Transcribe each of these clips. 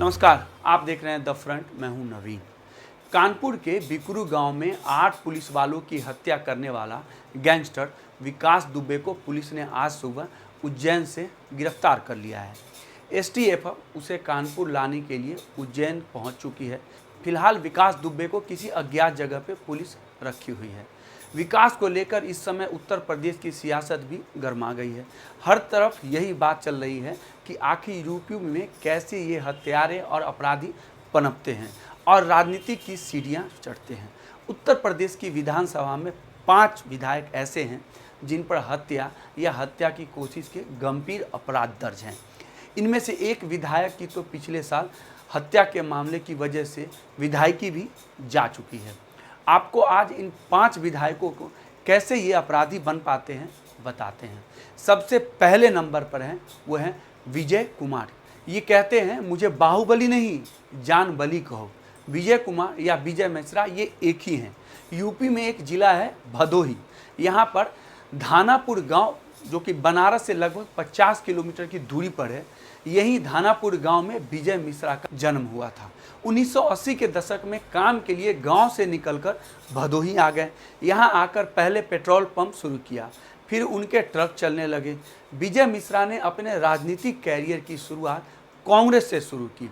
नमस्कार, आप देख रहे हैं द फ्रंट। मैं हूं नवीन। कानपुर के बिकरू गांव में 8 पुलिस वालों की हत्या करने वाला गैंगस्टर विकास दुबे को पुलिस ने आज सुबह उज्जैन से गिरफ्तार कर लिया है। एसटीएफ उसे कानपुर लाने के लिए उज्जैन पहुंच चुकी है। फिलहाल विकास दुबे को किसी अज्ञात जगह पर पुलिस रखी हुई है। विकास को लेकर इस समय उत्तर प्रदेश की सियासत भी गर्मा गई है। हर तरफ यही बात चल रही है कि आखिर यूपी में कैसे ये हत्यारे और अपराधी पनपते हैं और राजनीति की सीढ़ियां चढ़ते हैं। उत्तर प्रदेश की विधानसभा में 5 विधायक ऐसे हैं जिन पर हत्या या हत्या की कोशिश के गंभीर अपराध दर्ज हैं। इनमें से एक विधायक की तो पिछले साल हत्या के मामले की वजह से विधायकी भी जा चुकी है। आपको आज इन 5 विधायकों को कैसे ये अपराधी बन पाते हैं बताते हैं। सबसे पहले नंबर पर हैं वो हैं विजय कुमार। ये कहते हैं मुझे बाहुबली नहीं जान बली कहो। विजय कुमार या विजय मिश्रा ये एक ही हैं। यूपी में एक जिला है भदोही, यहाँ पर धानापुर गांव जो कि बनारस से लगभग 50 किलोमीटर की दूरी पर है, यही धानापुर गांव में विजय मिश्रा का जन्म हुआ था। 1980 के दशक में काम के लिए गांव से निकलकर भदोही आ गए। यहां आकर पहले पेट्रोल पंप शुरू किया, फिर उनके ट्रक चलने लगे। विजय मिश्रा ने अपने राजनीतिक कैरियर की शुरुआत कांग्रेस से शुरू की।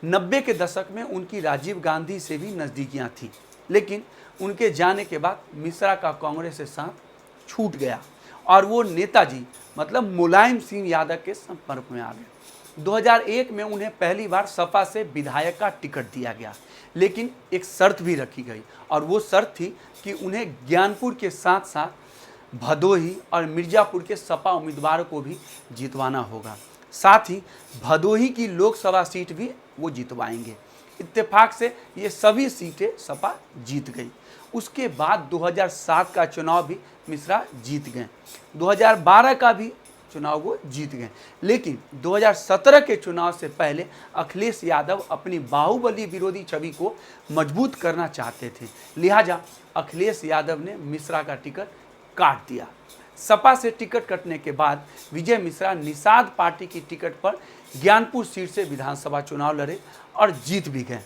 90 के दशक में उनकी राजीव गांधी से भी नज़दीकियां थीं, लेकिन उनके जाने के बाद मिश्रा का कांग्रेस से साथ छूट गया और वो नेताजी मतलब मुलायम सिंह यादव के संपर्क में आ गए। 2001 में उन्हें पहली बार सपा से विधायक का टिकट दिया गया, लेकिन एक शर्त भी रखी गई और वो शर्त थी कि उन्हें ज्ञानपुर के साथ साथ भदोही और मिर्जापुर के सपा उम्मीदवारों को भी जितवाना होगा। साथ ही भदोही की लोकसभा सीट भी वो जितवाएंगे। इत्तेफाक से ये सभी सीटें सपा जीत गई। उसके बाद 2007 का चुनाव भी मिश्रा जीत गए, 2012 का भी चुनाव वो जीत गए, लेकिन 2017 के चुनाव से पहले अखिलेश यादव अपनी बाहुबली विरोधी छवि को मजबूत करना चाहते थे। लिहाजा अखिलेश यादव ने मिश्रा का टिकट काट दिया। सपा से टिकट कटने के बाद विजय मिश्रा निषाद पार्टी की टिकट पर ज्ञानपुर सीट से विधानसभा चुनाव लड़े और जीत भी गए।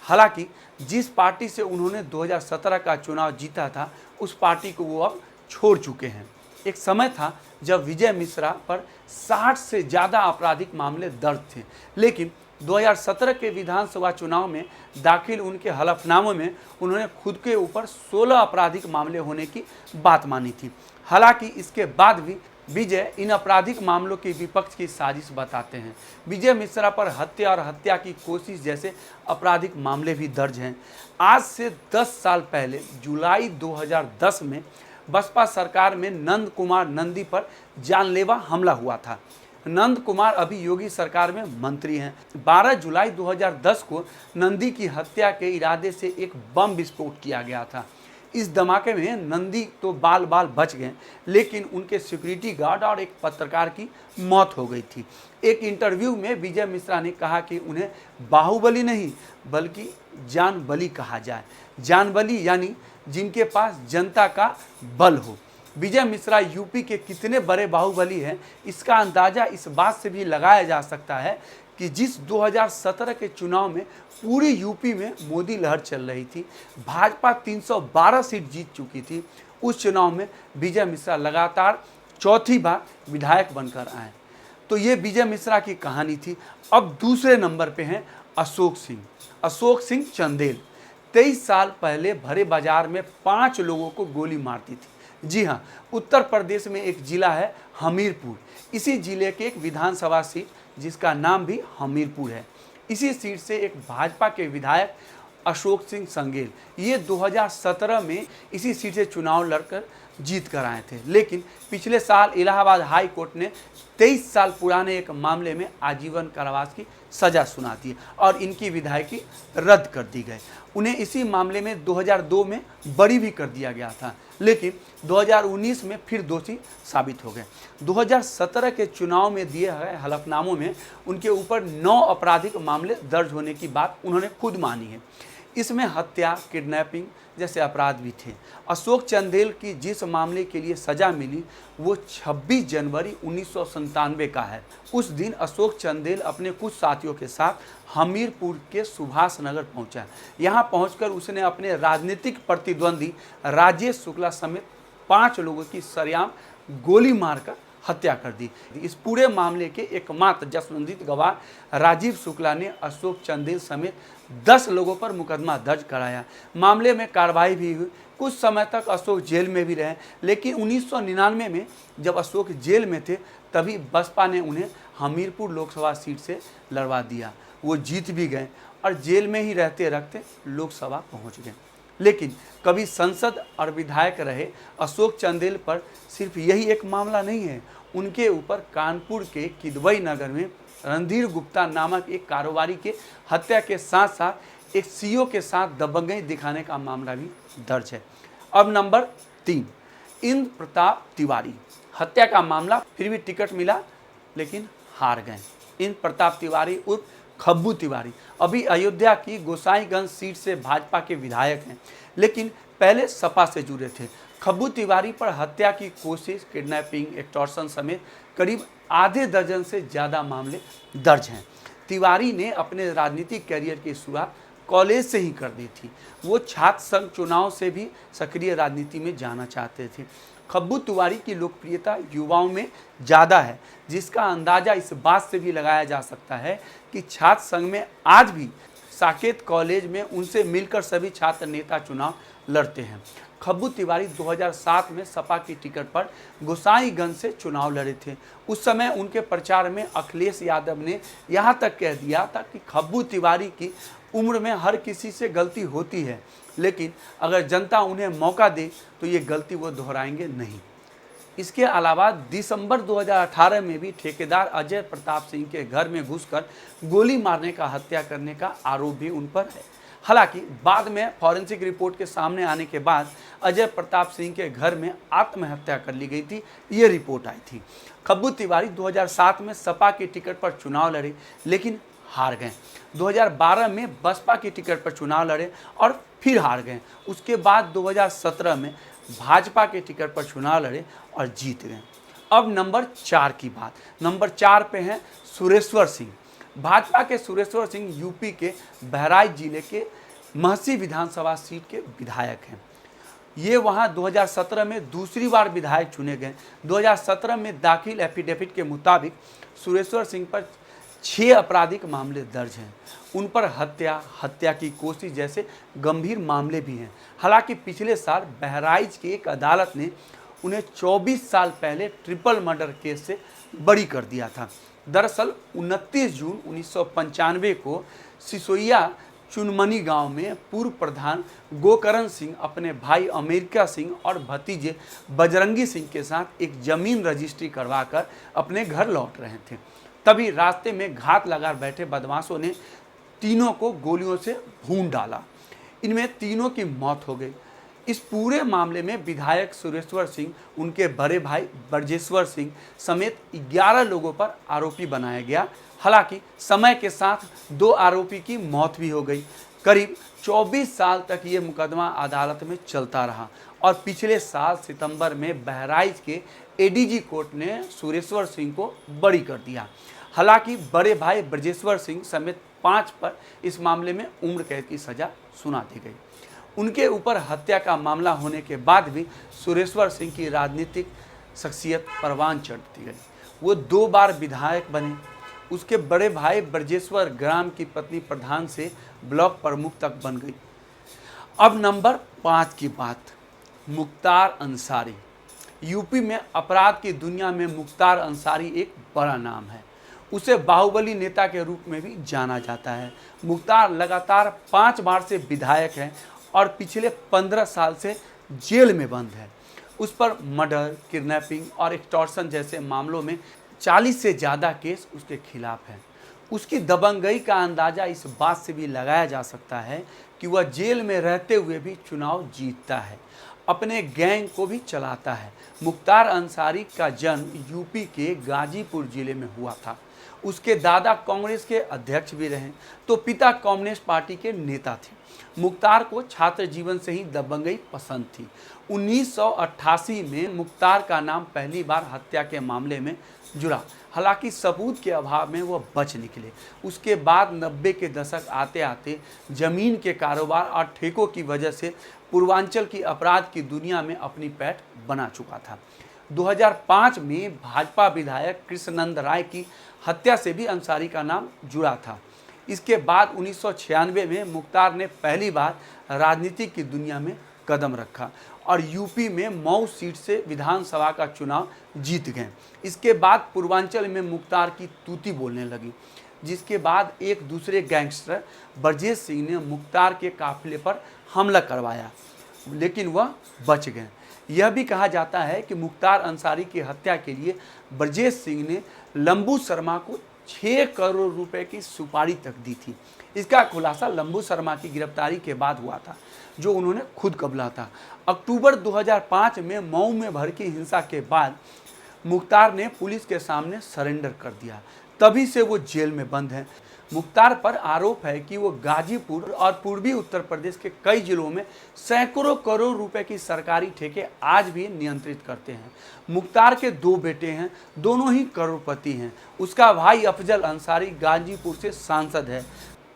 हालांकि जिस पार्टी से उन्होंने 2017 का चुनाव जीता था, उस पार्टी को वो अब छोड़ चुके हैं। एक समय था जब विजय मिश्रा पर 60 से ज़्यादा आपराधिक मामले दर्ज थे, लेकिन 2017 के विधानसभा चुनाव में दाखिल उनके हलफनामे में उन्होंने खुद के ऊपर 16 आपराधिक मामले होने की बात मानी थी। हालांकि इसके बाद भी विजय इन आपराधिक मामलों की विपक्ष की साजिश बताते हैं। विजय मिश्रा पर हत्या और हत्या की कोशिश जैसे आपराधिक मामले भी दर्ज हैं। आज से 10 साल पहले जुलाई 2010 में बसपा सरकार में नंद कुमार नंदी पर जानलेवा हमला हुआ था। नंद कुमार अभी योगी सरकार में मंत्री हैं। 12 जुलाई 2010 को नंदी की हत्या के इरादे से एक बम विस्फोट किया गया था। इस धमाके में नंदी तो बाल बाल बच गए, लेकिन उनके सिक्योरिटी गार्ड और एक पत्रकार की मौत हो गई थी। एक इंटरव्यू में विजय मिश्रा ने कहा कि उन्हें बाहुबली नहीं बल्कि जान बली कहा जाए। जान बली यानी जिनके पास जनता का बल हो। विजय मिश्रा यूपी के कितने बड़े बाहुबली हैं, इसका अंदाज़ा इस बात से भी लगाया जा सकता है कि जिस 2017 के चुनाव में पूरी यूपी में मोदी लहर चल रही थी, भाजपा 312 सीट जीत चुकी थी, उस चुनाव में विजय मिश्रा लगातार चौथी बार विधायक बनकर आए। तो ये विजय मिश्रा की कहानी थी। अब दूसरे नंबर पे हैं अशोक सिंह चंदेल। 23 साल पहले भरे बाजार में 5 लोगों को गोली मार दी थी। जी हाँ, उत्तर प्रदेश में एक जिला है हमीरपुर। इसी जिले के एक विधानसभा सीट जिसका नाम भी हमीरपुर है, इसी सीट से एक भाजपा के विधायक अशोक सिंह चंदेल ये 2017 में इसी सीट से चुनाव लड़कर जीत कर आए थे, लेकिन पिछले साल इलाहाबाद हाई कोर्ट ने 23 साल पुराने एक मामले में आजीवन कारावास की सजा सुना दी और इनकी विधायकी रद्द कर दी गई। उन्हें इसी मामले में 2002 में बरी भी कर दिया गया था, लेकिन 2019 में फिर दोषी साबित हो गए। 2017 के चुनाव में दिए गए हलफनामों में उनके ऊपर 9 आपराधिक मामले दर्ज होने की बात उन्होंने खुद मानी है। इसमें हत्या, किडनैपिंग जैसे अपराध भी थे। अशोक चंदेल की जिस मामले के लिए सजा मिली वो 26 जनवरी 1997 का है। उस दिन अशोक चंदेल अपने कुछ साथियों के साथ हमीरपुर के सुभाष नगर पहुंचा। यहां पहुंचकर उसने अपने राजनीतिक प्रतिद्वंदी राजेश शुक्ला समेत 5 लोगों की सरेआम गोली मारकर हत्या कर दी। इस पूरे मामले के एकमात्र जसवंदित गवाह राजीव शुक्ला ने अशोक चंदेल समेत 10 लोगों पर मुकदमा दर्ज कराया। मामले में कार्रवाई भी हुई। कुछ समय तक अशोक जेल में भी रहे, लेकिन 1999 में जब अशोक जेल में थे तभी बसपा ने उन्हें हमीरपुर लोकसभा सीट से लड़वा दिया। वो जीत भी गए और जेल में ही रहते रहते लोकसभा पहुंच गए। लेकिन कभी सांसद और विधायक रहे अशोक चंदेल पर सिर्फ यही एक मामला नहीं है। उनके ऊपर कानपुर के किदवई नगर में रणधीर गुप्ता नामक एक कारोबारी के हत्या के साथ साथ एक सीईओ के साथ दबंगई दिखाने का मामला भी दर्ज है। अब नंबर 3, इंद्र प्रताप तिवारी हत्या का मामला। फिर भी टिकट मिला लेकिन हार गए। इंद्र प्रताप तिवारी उर्फ खब्बू तिवारी अभी अयोध्या की गोसाईगंज सीट से भाजपा के विधायक हैं, लेकिन पहले सपा से जुड़े थे। खब्बू तिवारी पर हत्या की कोशिश, किडनैपिंग, एक्टॉर्शन समेत करीब आधे दर्जन से ज़्यादा मामले दर्ज हैं। तिवारी ने अपने राजनीतिक कैरियर की शुरुआत कॉलेज से ही कर दी थी। वो छात्र संघ चुनाव से भी सक्रिय राजनीति में जाना चाहते थे। खब्बू तिवारी की लोकप्रियता युवाओं में ज़्यादा है, जिसका अंदाज़ा इस बात से भी लगाया जा सकता है कि छात्र संघ में आज भी साकेत कॉलेज में उनसे मिलकर सभी छात्र नेता चुनाव लड़ते हैं। खब्बू तिवारी 2007 में सपा की टिकट पर गोसाईगंज से चुनाव लड़े थे। उस समय उनके प्रचार में अखिलेश यादव ने यहाँ तक कह दिया था कि खब्बू तिवारी की उम्र में हर किसी से गलती होती है, लेकिन अगर जनता उन्हें मौका दे तो ये गलती वो दोहराएंगे नहीं। इसके अलावा दिसंबर 2018 में भी ठेकेदार अजय प्रताप सिंह के घर में घुसकर गोली मारने का हत्या करने का आरोप भी उन पर है। हालांकि बाद में फॉरेंसिक रिपोर्ट के सामने आने के बाद अजय प्रताप सिंह के घर में आत्महत्या कर ली गई थी, ये रिपोर्ट आई थी। खब्बू तिवारी 2007 में सपा की टिकट पर चुनाव लड़े लेकिन हार गए। 2012 में बसपा की टिकट पर चुनाव लड़े और फिर हार गए। उसके बाद 2017 में भाजपा के टिकट पर चुनाव लड़े और जीत गए। अब नंबर 4 की बात। नंबर 4 पे हैं सुरेश्वर सिंह। भाजपा के सुरेश्वर सिंह यूपी के बहराइच जिले के महसी विधानसभा सीट के विधायक हैं। ये वहां 2017 में दूसरी बार विधायक चुने गए। 2017 में दाखिल एफिडेविट के मुताबिक सुरेश्वर सिंह पर 6 आपराधिक मामले दर्ज हैं। उन पर हत्या की कोशिश जैसे गंभीर मामले भी हैं। हालांकि पिछले साल बहराइच की एक अदालत ने उन्हें 24 साल पहले ट्रिपल मर्डर केस से बरी कर दिया था। दरअसल 29 जून 1995 को सिसोइया चुनमनी गांव में पूर्व प्रधान गोकरण सिंह अपने भाई अमेरिका सिंह और भतीजे बजरंगी सिंह के साथ एक जमीन रजिस्ट्री करवाकर अपने घर लौट रहे थे। तभी रास्ते में घात लगा बैठे बदमाशों ने तीनों को गोलियों से भून डाला। इनमें तीनों की मौत हो गई। इस पूरे मामले में विधायक सुरेश्वर सिंह, उनके बड़े भाई ब्रजेश्वर सिंह समेत 11 लोगों पर आरोपी बनाया गया। हालांकि समय के साथ 2 आरोपी की मौत भी हो गई। करीब 24 साल तक ये मुकदमा अदालत में चलता रहा और पिछले साल सितंबर में बहराइच के एडीजी कोर्ट ने सुरेश्वर सिंह को बरी कर दिया। हालांकि बड़े भाई ब्रजेश्वर सिंह समेत 5 पर इस मामले में उम्र कैद की सजा सुना दी गई। उनके ऊपर हत्या का मामला होने के बाद भी सुरेश्वर सिंह की राजनीतिक शख्सियत परवान चढ़ती गई। वो 2 बार विधायक बने। उसके बड़े भाई ब्रजेश्वर ग्राम की पत्नी प्रधान से ब्लॉक प्रमुख तक बन गई। अब नंबर 5 की बात। मुख्तार अंसारी। यूपी में अपराध की दुनिया में मुख्तार अंसारी एक बड़ा नाम है। उसे बाहुबली नेता के रूप में भी जाना जाता है। मुख्तार लगातार 5 बार से विधायक हैं और पिछले 15 साल से जेल में बंद है। उस पर मर्डर, किडनैपिंग और एक्सटॉर्शन जैसे मामलों में 40 से ज़्यादा केस उसके खिलाफ हैं। उसकी दबंगई का अंदाज़ा इस बात से भी लगाया जा सकता है कि वह जेल में रहते हुए भी चुनाव जीतता है। अपने गैंग को भी चलाता है। मुख्तार अंसारी का जन्म यूपी के गाजीपुर जिले में हुआ था। उसके दादा कांग्रेस के अध्यक्ष भी रहे तो पिता कम्युनिस्ट पार्टी के नेता थे। मुख्तार को छात्र जीवन से ही दबंगई पसंद थी। 1988 में मुख्तार का नाम पहली बार हत्या के मामले में जुड़ा, हालांकि सबूत के अभाव में वह बच निकले। उसके बाद 90 के दशक आते आते जमीन के कारोबार और ठेकों की वजह से पूर्वांचल की अपराध की दुनिया में अपनी पैठ बना चुका था। 2005 में भाजपा विधायक कृष्णनंद राय की हत्या से भी अंसारी का नाम जुड़ा था। इसके बाद 1996 में मुख्तार ने पहली बार राजनीति की दुनिया में कदम रखा और यूपी में मऊ सीट से विधानसभा का चुनाव जीत गए। इसके बाद पूर्वांचल में मुख्तार की तूती बोलने लगी, जिसके बाद एक दूसरे गैंगस्टर ब्रजेश सिंह ने मुख्तार के काफिले पर हमला करवाया, लेकिन वह बच गए। यह भी कहा जाता है कि मुख्तार अंसारी की हत्या के लिए ब्रजेश सिंह ने लंबू शर्मा को 6 करोड़ रुपए की सुपारी तक दी थी। इसका खुलासा लंबू शर्मा की गिरफ्तारी के बाद हुआ था, जो उन्होंने खुद कबूला था। अक्टूबर 2005 में मऊ में भड़की हिंसा के बाद मुख्तार ने पुलिस के सामने सरेंडर कर दिया। तभी से वो जेल में बंद है। मुख्तार पर आरोप है कि वो गाजीपुर और पूर्वी उत्तर प्रदेश के कई जिलों में सैकड़ों करोड़ रुपए की सरकारी ठेके आज भी नियंत्रित करते हैं। मुख्तार के 2 बेटे हैं, दोनों ही करोड़पति हैं। उसका भाई अफजल अंसारी गाजीपुर से सांसद है।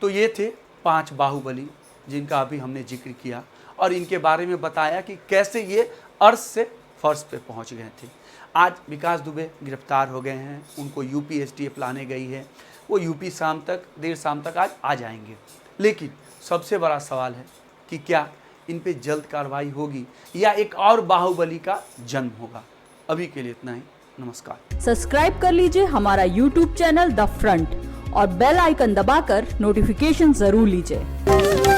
तो ये थे 5 बाहुबली जिनका अभी हमने जिक्र किया और इनके बारे में बताया कि कैसे ये अर्श से फर्श पे पहुंच गए थे। आज विकास दुबे गिरफ्तार हो गए हैं, उनको यूपी एसटीएफ लाने गई है। वो यूपी देर शाम तक आज आ जाएंगे। लेकिन सबसे बड़ा सवाल है कि क्या इन पे जल्द कार्रवाई होगी या एक और बाहुबली का जन्म होगा। अभी के लिए इतना ही। नमस्कार। सब्सक्राइब कर लीजिए हमारा यूट्यूब चैनल द फ्रंट और बेल आइकन दबाकर नोटिफिकेशन जरूर लीजिए।